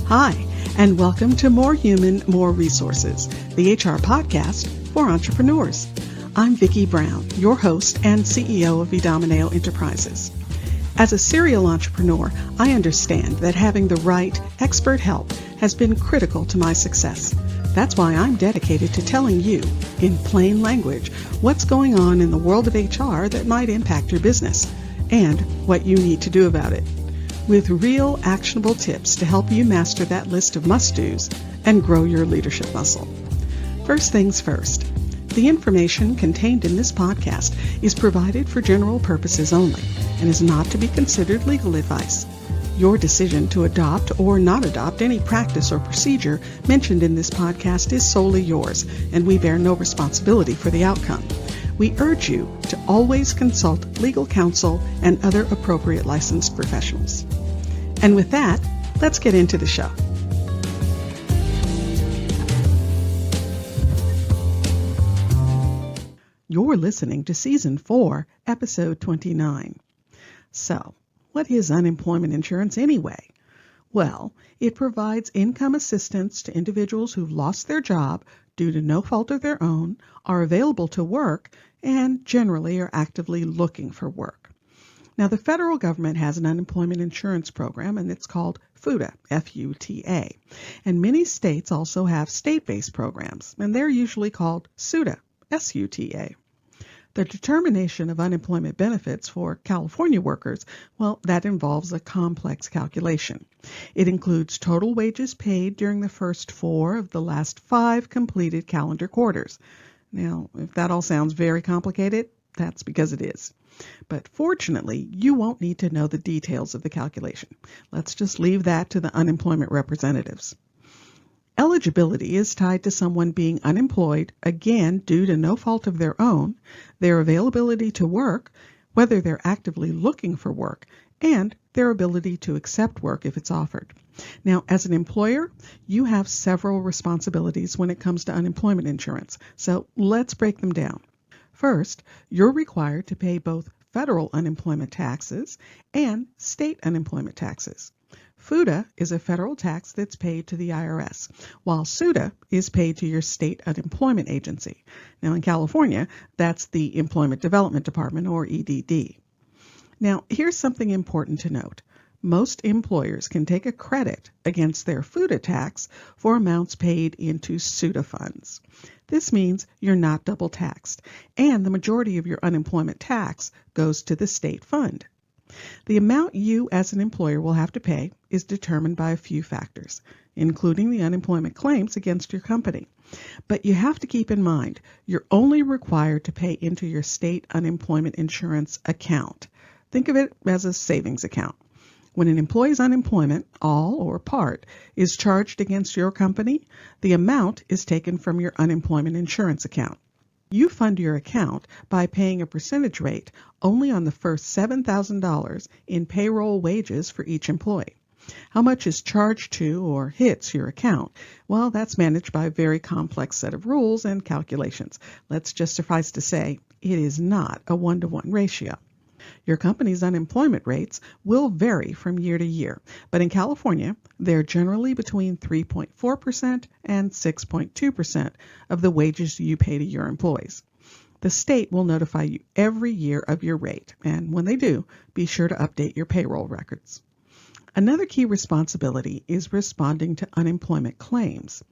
Hi, and welcome to More Human, More Resources, the HR podcast for entrepreneurs. I'm Vicki Brown, your host and CEO of Edomineo Enterprises. As a serial entrepreneur, I understand that having the right expert help has been critical to my success. That's why I'm dedicated to telling you, in plain language, what's going on in the world of HR that might impact your business and what you need to do about it, with real actionable tips to help you master that list of must-dos and grow your leadership muscle. First things first, the information contained in this podcast is provided for general purposes only and is not to be considered legal advice. Your decision to adopt or not adopt any practice or procedure mentioned in this podcast is solely yours, and we bear no responsibility for the outcome. We urge you to always consult legal counsel and other appropriate licensed professionals. And with that, let's get into the show. You're listening to Season 4, Episode 29. So, what is unemployment insurance anyway? Well, it provides income assistance to individuals who've lost their job due to no fault of their own, are available to work, and generally are actively looking for work. Now, the federal government has an unemployment insurance program, and it's called FUTA, F-U-T-A. And many states also have state-based programs, and they're usually called SUTA, S-U-T-A. The determination of unemployment benefits for California workers, well, that involves a complex calculation. It includes total wages paid during the first 4 of the last 5 completed calendar quarters. Now, if that all sounds very complicated, that's because it is. But fortunately, you won't need to know the details of the calculation. Let's just leave that to the unemployment representatives. Eligibility is tied to someone being unemployed, again, due to no fault of their own, their availability to work, whether they're actively looking for work, and their ability to accept work if it's offered. Now, as an employer, you have several responsibilities when it comes to unemployment insurance, so let's break them down. First, you're required to pay both federal unemployment taxes and state unemployment taxes. FUTA is a federal tax that's paid to the IRS, while SUTA is paid to your state unemployment agency. Now, in California, that's the Employment Development Department, or EDD. Now, here's something important to note. Most employers can take a credit against their FUTA tax for amounts paid into SUTA funds. This means you're not double taxed, and the majority of your unemployment tax goes to the state fund. The amount you as an employer will have to pay is determined by a few factors, including the unemployment claims against your company. But you have to keep in mind, you're only required to pay into your state unemployment insurance account. Think of it as a savings account. When an employee's unemployment, all or part, is charged against your company, the amount is taken from your unemployment insurance account. You fund your account by paying a percentage rate only on the first $7,000 in payroll wages for each employee. How much is charged to or hits your account? Well, that's managed by a very complex set of rules and calculations. Let's just suffice to say, it is not a 1-to-1 ratio. Your company's unemployment rates will vary from year to year, but in California, they're generally between 3.4% and 6.2% of the wages you pay to your employees. The state will notify you every year of your rate, and when they do, be sure to update your payroll records. Another key responsibility is responding to unemployment claims.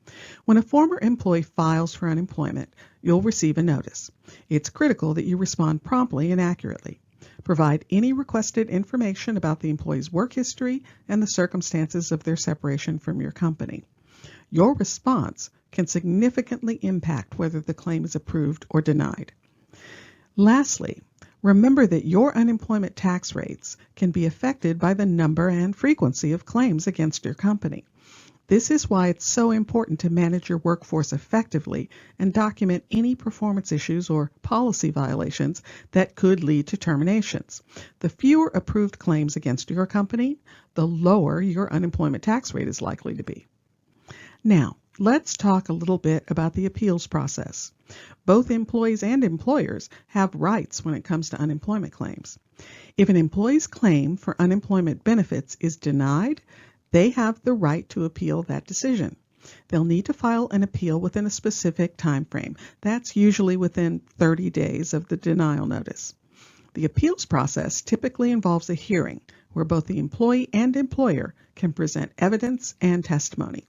When a former employee files for unemployment, you'll receive a notice. It's critical that you respond promptly and accurately. Provide any requested information about the employee's work history and the circumstances of their separation from your company. Your response can significantly impact whether the claim is approved or denied. Lastly, remember that your unemployment tax rates can be affected by the number and frequency of claims against your company. This is why it's so important to manage your workforce effectively and document any performance issues or policy violations that could lead to terminations. The fewer approved claims against your company, the lower your unemployment tax rate is likely to be. Now, let's talk a little bit about the appeals process. Both employees and employers have rights when it comes to unemployment claims. If an employee's claim for unemployment benefits is denied, They have the right to appeal that decision. They'll need to file an appeal within a specific time frame. That's usually within 30 days of the denial notice. The appeals process typically involves a hearing where both the employee and employer can present evidence and testimony.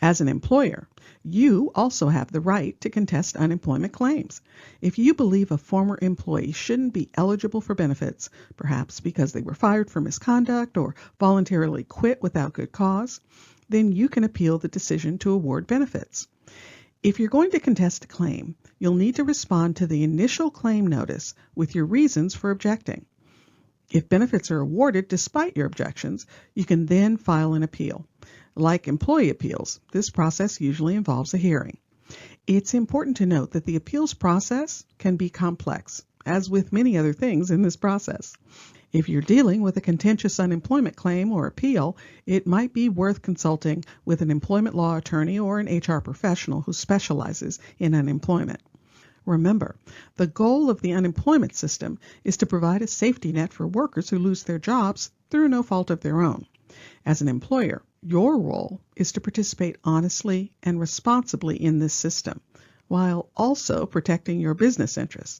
As an employer, you also have the right to contest unemployment claims. If you believe a former employee shouldn't be eligible for benefits, perhaps because they were fired for misconduct or voluntarily quit without good cause, then you can appeal the decision to award benefits. If you're going to contest a claim, you'll need to respond to the initial claim notice with your reasons for objecting. If benefits are awarded despite your objections, you can then file an appeal. Like employee appeals, this process usually involves a hearing. It's important to note that the appeals process can be complex, as with many other things in this process. If you're dealing with a contentious unemployment claim or appeal, it might be worth consulting with an employment law attorney or an HR professional who specializes in unemployment. Remember, the goal of the unemployment system is to provide a safety net for workers who lose their jobs through no fault of their own. As an employer, your role is to participate honestly and responsibly in this system, while also protecting your business interests.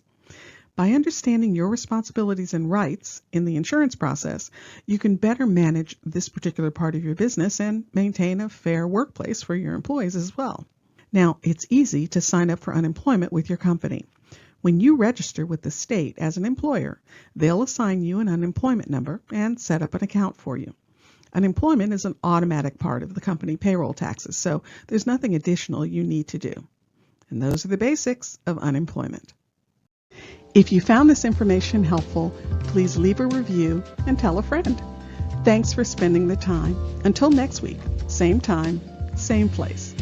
By understanding your responsibilities and rights in the insurance process, you can better manage this particular part of your business and maintain a fair workplace for your employees as well. Now, it's easy to sign up for unemployment with your company. When you register with the state as an employer, they'll assign you an unemployment number and set up an account for you. Unemployment is an automatic part of the company payroll taxes, so there's nothing additional you need to do. And those are the basics of unemployment. If you found this information helpful, please leave a review and tell a friend. Thanks for spending the time. Until next week, same time, same place.